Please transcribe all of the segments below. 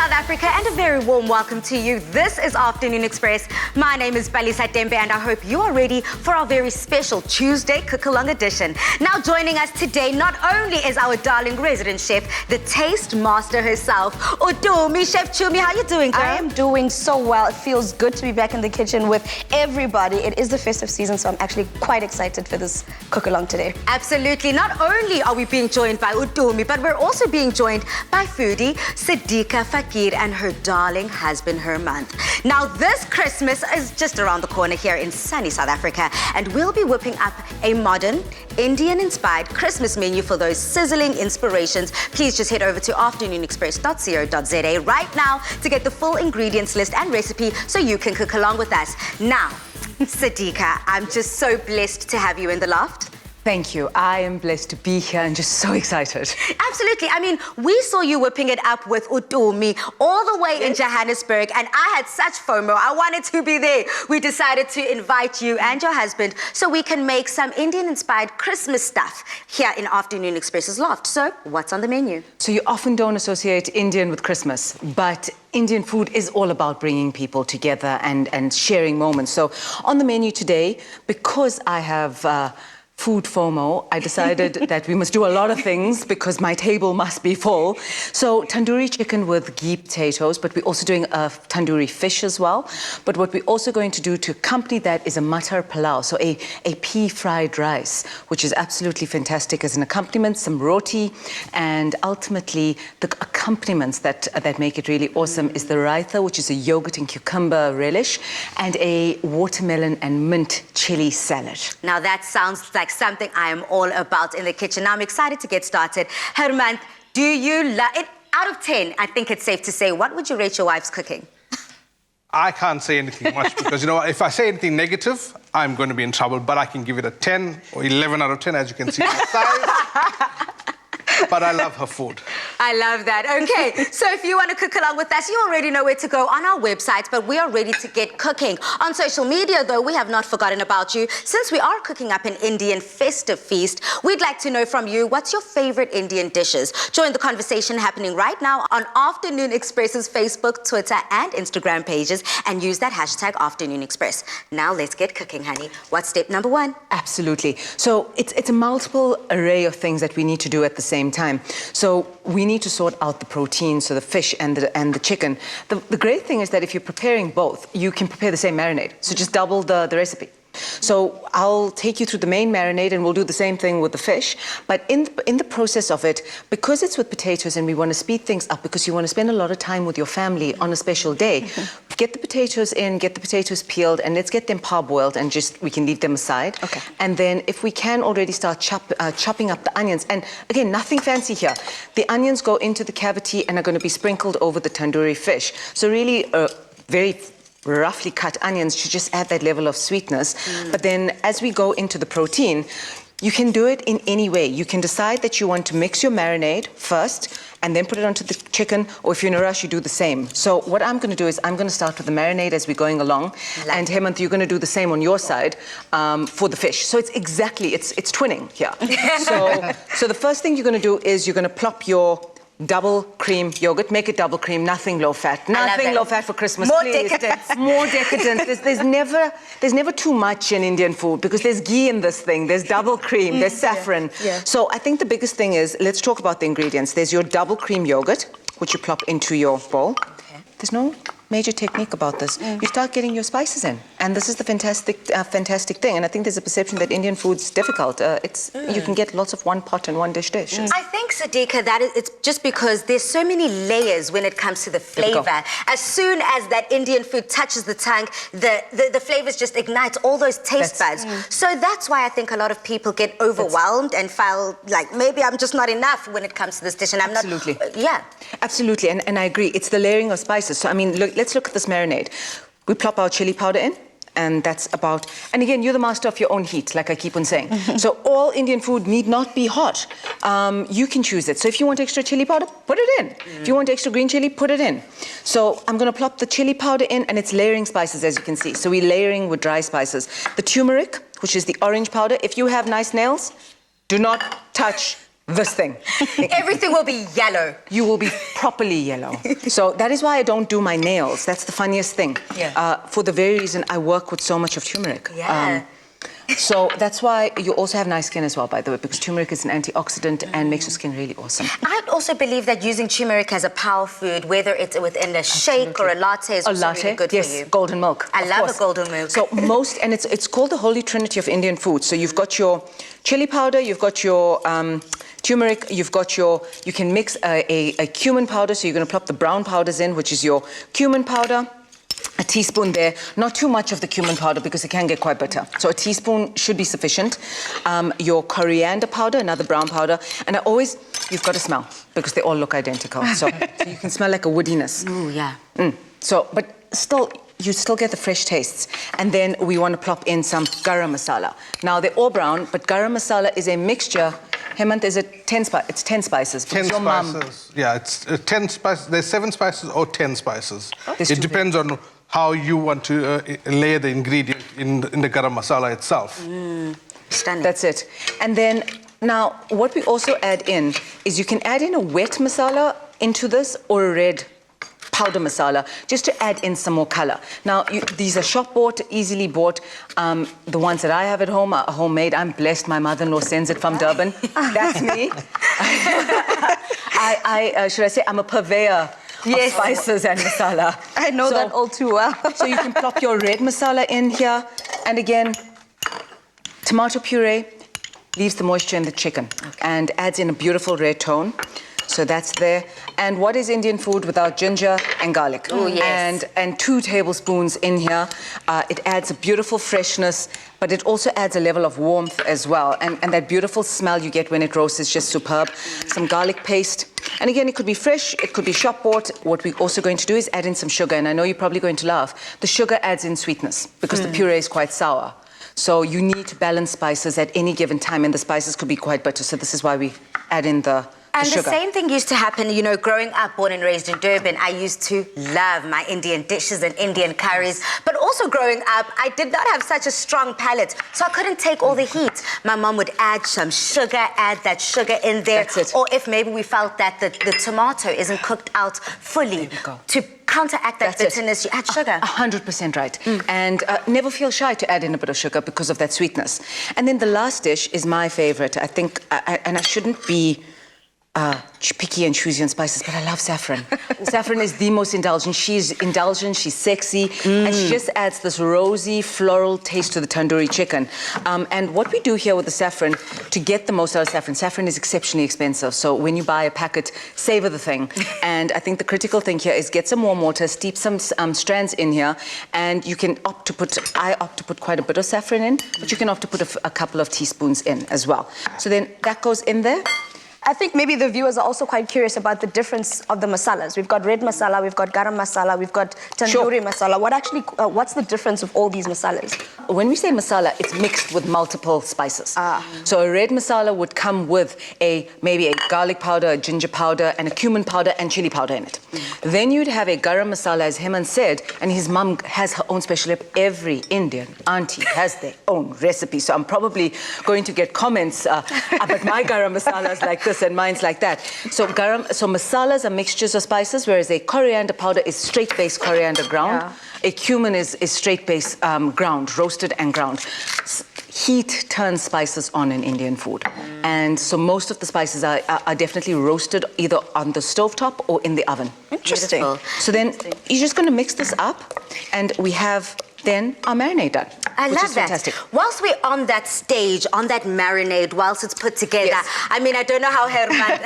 South Africa, and a very warm welcome to you. This is Afternoon Express. My name is Balisa Dembe, and I hope you are ready for our very special Tuesday cook-along edition. Now, joining us today, not only is our darling resident chef, the taste master herself, Udumi, Chef Chumi. How you doing, girl? I am doing so well. It feels good to be back in the kitchen with everybody. It is the festive season, so I'm actually quite excited for this cook-along today. Absolutely. Not only are we being joined by Udumi, but we're also being joined by foodie Sadika, Fakir, and her darling husband, Herman. Now, this Christmas is just around the corner here in sunny South Africa, and we'll be whipping up a modern, Indian-inspired Christmas menu for those sizzling inspirations. Please just head over to afternoonexpress.co.za right now to get the full ingredients list and recipe so you can cook along with us. Now, Sadika, I'm just so blessed to have you in the loft. Thank you. I am blessed to be here and just so excited. Absolutely. I mean, we saw you whipping it up with Udumi all the way in Johannesburg, and I had such FOMO. I wanted to be there. We decided to invite you and your husband so we can make some Indian-inspired Christmas stuff here in Afternoon Express's loft. So, what's on the menu? So you often don't associate Indian with Christmas, but Indian food is all about bringing people together and sharing moments. So on the menu today, because I have food FOMO, I decided that we must do a lot of things because my table must be full. So tandoori chicken with ghee potatoes, but we're also doing a tandoori fish as well. But what we're also going to do to accompany that is a matar pulao, so a pea fried rice, which is absolutely fantastic as an accompaniment, some roti, and ultimately the accompaniments that make it really awesome is the raita, which is a yogurt and cucumber relish, and a watermelon and mint chili salad. Now that sounds like something I am all about in the kitchen. Now I'm excited to get started. Herman, do you love it? Out of 10, I think it's safe to say, what would you rate your wife's cooking? I can't say anything much because, you know, if I say anything negative, I'm going to be in trouble, but I can give it a 10 or 11 out of 10, as you can see my size. But I love her food. I love that. Okay, so if you want to cook along with us, you already know where to go on our website, but we are ready to get cooking. On social media, though, we have not forgotten about you. Since we are cooking up an Indian festive feast, we'd like to know from you, what's your favorite Indian dishes? Join the conversation happening right now on Afternoon Express's Facebook, Twitter, and Instagram pages, and use that hashtag Afternoon Express. Now let's get cooking, honey. What's step number 1? Absolutely. So it's a multiple array of things that we need to do at the same time. So we need to sort out the protein, so the fish and the chicken. The great thing is that if you're preparing both, you can prepare the same marinade. So just double the recipe. So I'll take you through the main marinade and we'll do the same thing with the fish. But in the process of it, because it's with potatoes and we want to speed things up because you want to spend a lot of time with your family on a special day, get the potatoes in, get the potatoes peeled, and let's get them parboiled and we can leave them aside. Okay. And then if we can already start chopping up the onions. And again, nothing fancy here. The onions go into the cavity and are going to be sprinkled over the tandoori fish. So really very roughly cut onions to just add that level of sweetness. But then as we go into the protein, you can do it in any way. You can decide that you want to mix your marinade first and then put it onto the chicken, or if you're in a rush, you do the same. So what I'm going to do is I'm going to start with the marinade as we're going along, and Hemant, you're going to do the same on your side for the fish. So it's twinning here. So the first thing you're going to do is you're going to plop your double cream yogurt. Make it double cream, nothing low fat. Nothing low fat for Christmas, More please. decadence. More decadence. There's never too much in Indian food because there's ghee in this thing. There's double cream, there's saffron. Yeah. So I think the biggest thing is, let's talk about the ingredients. There's your double cream yogurt, which you plop into your bowl. Okay. There's no major technique about this. You start getting your spices in, and this is the fantastic thing. And I think there's a perception that Indian food's difficult. You can get lots of one pot and one dish. I think, Sadika, that it's just because there's so many layers when it comes to the flavor. As soon as that Indian food touches the tongue, the flavors just ignite all those taste buds. So that's why I think a lot of people get overwhelmed and feel like maybe I'm just not enough when it comes to this dish, and I'm not. Yeah. Absolutely, and I agree. It's the layering of spices. So I mean, look, let's look at this marinade. We plop our chili powder in, and that's about, and again, you're the master of your own heat, like I keep on saying. So all Indian food need not be hot. You can choose it. So if you want extra chili powder, put it in. If you want extra green chili, put it in. So I'm going to plop the chili powder in, and it's layering spices, as you can see. So we're layering with dry spices. The turmeric, which is the orange powder. If you have nice nails, do not touch this thing. Everything will be yellow. You will be properly yellow. So that is why I don't do my nails. That's the funniest thing. Yeah. For the very reason I work with so much of turmeric. Yeah. So that's why you also have nice skin as well, by the way, because turmeric is an antioxidant and makes your skin really awesome. I also believe that using turmeric as a power food, whether it's within a shake or a latte, is also really good for you. Yes, golden milk. I of love course. a golden milk. So and it's called the holy trinity of Indian food. So you've got your chili powder, you've got your turmeric, you can mix a cumin powder, so you're going to plop the brown powders in, which is your cumin powder. A teaspoon there, not too much of the cumin powder because it can get quite bitter. So a teaspoon should be sufficient. Your coriander powder, another brown powder. And you've got to smell because they all look identical. So you can smell like a woodiness. Ooh, yeah. But still, you still get the fresh tastes. And then we want to plop in some garam masala. Now they're all brown, but garam masala is a mixture. Hemant, is it 10 spices? It's 10 spices. 10 spices. Yeah, it's 10 spices. There's 7 spices or 10 spices. It depends on how you want to layer the ingredient in the garam masala itself. Stunning. That's it. And then now what we also add in is you can add in a wet masala into this or a red powder masala, just to add in some more color. Now, these are shop bought, easily bought. The ones that I have at home are homemade. I'm blessed. My mother-in-law sends it from Durban. That's me. Should I say, I'm a purveyor of spices and masala. I know that all too well. So you can plop your red masala in here. And again, tomato puree leaves the moisture in the chicken and adds in a beautiful red tone. So that's there. And what is Indian food without ginger and garlic? Oh, yes. And 2 tablespoons in here. It adds a beautiful freshness, but it also adds a level of warmth as well. And that beautiful smell you get when it roasts is just superb. Some garlic paste. And again, it could be fresh, it could be shop bought. What we're also going to do is add in some sugar. And I know you're probably going to laugh. The sugar adds in sweetness because the puree is quite sour. So you need to balance spices at any given time, and the spices could be quite bitter. So this is why we add in the And the sugar. same thing used to happen, you know, growing up, born and raised in Durban, I used to love my Indian dishes and Indian curries. But also growing up, I did not have such a strong palate, so I couldn't take all the heat. My mom would add some sugar, add that sugar in there. That's it. Or if maybe we felt that the tomato isn't cooked out fully, to counteract that bitterness, you add sugar. 100% right. And never feel shy to add in a bit of sugar because of that sweetness. And then the last dish is my favorite. I think, and I shouldn't be picky and choosy on spices, but I love saffron. Saffron is the most indulgent. She's indulgent, she's sexy, and she just adds this rosy, floral taste to the tandoori chicken. And what we do here with the saffron, to get the most out of saffron is exceptionally expensive. So when you buy a packet, savor the thing. And I think the critical thing here is get some warm water, steep some strands in here, and you can I opt to put quite a bit of saffron in, but you can opt to put a couple of teaspoons in as well. So then that goes in there. I think maybe the viewers are also quite curious about the difference of the masalas. We've got red masala, we've got garam masala, we've got tandoori masala. What's the difference of all these masalas? When we say masala, it's mixed with multiple spices. So a red masala would come with maybe a garlic powder, a ginger powder, and a cumin powder and chili powder in it. Then you'd have a garam masala, as Hemant said, and his mum has her own special recipe. Every Indian auntie has their own recipe. So I'm probably going to get comments, but my garam masala is like this and mine's like that. So masalas are mixtures of spices, whereas a coriander powder is straight base coriander ground. Yeah. A cumin is straight base ground, roasted and ground. Heat turns spices on in Indian food. And so most of the spices are definitely roasted either on the stovetop or in the oven. Interesting. Beautiful. So then you're just going to mix this up, and we have then our marinade done. I which love is that. Fantastic. Whilst we're on that stage, on that marinade, whilst it's put together, Yes. I mean, I don't know how Herman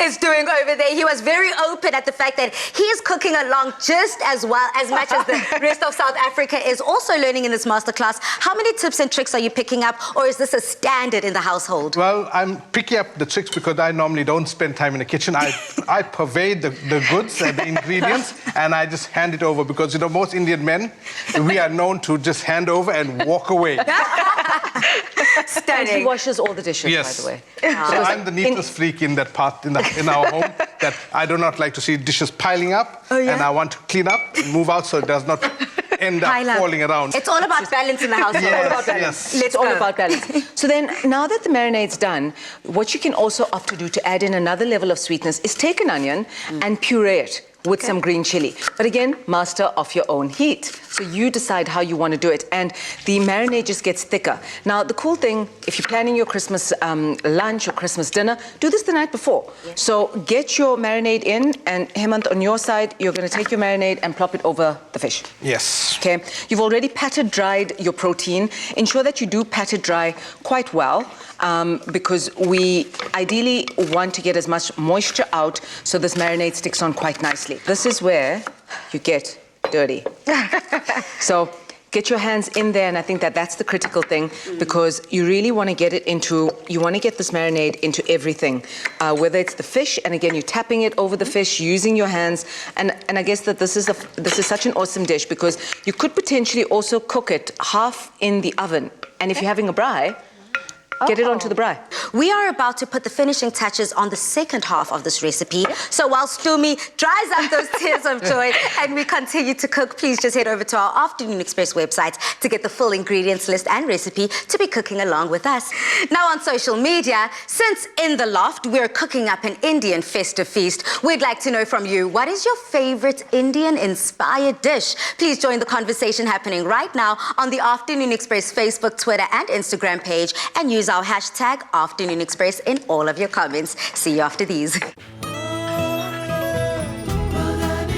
is doing over there. He was very open at the fact that he is cooking along just as well, as much as the rest of South Africa is also learning in this masterclass. How many tips and tricks are you picking up, or is this a standard in the household? Well, I'm picking up the tricks because I normally don't spend time in the kitchen. I pervade the goods and the ingredients, and I just hand it over because, you know, most Indian men, we are known to just hand over and walk away. And he washes all the dishes, Yes. by the way. So I'm the neatness freak in that part in our home, that I do not like to see dishes piling up, and I want to clean up and move out so it does not end up Hi, love. falling around. It's all about balance in the house. Yes, All about balance. yes. Let's It's all go. about balance. So then, now that the marinade's done, what you can also opt to do to add in another level of sweetness is take an onion and puree it with some green chili. But again, master of your own heat. So you decide how you want to do it. And the marinade just gets thicker. Now, the cool thing, if you're planning your Christmas lunch or Christmas dinner, do this the night before. Yes. So get your marinade in, and Hemant, on your side, you're going to take your marinade and plop it over the fish. Yes. Okay, you've already patted dried your protein. Ensure that you do pat it dry quite well, because we ideally want to get as much moisture out so this marinade sticks on quite nicely. This is where you get dirty. So get your hands in there, and I think that that's the critical thing, because you really want to get it into, you want to get this marinade into everything, whether it's the fish, and again, you're tapping it over the fish, using your hands, and I guess that this is such an awesome dish, because you could potentially also cook it half in the oven, and if you're having a braai, get it onto the braai. We are about to put the finishing touches on the second half of this recipe. So while Stumi dries up those tears of joy and we continue to cook, please just head over to our Afternoon Express website to get the full ingredients list and recipe to be cooking along with us. Now on social media, since in the loft we're cooking up an Indian festive feast, we'd like to know from you, what is your favorite Indian-inspired dish? Please join the conversation happening right now on the Afternoon Express Facebook, Twitter and Instagram page, and use our hashtag Afternoon Express in all of your comments. See you after these.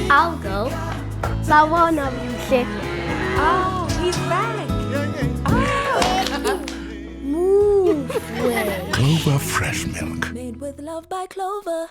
I'll go. Lawana music. Oh, he's back. Move way. Clover Fresh Milk. Made with love by Clover.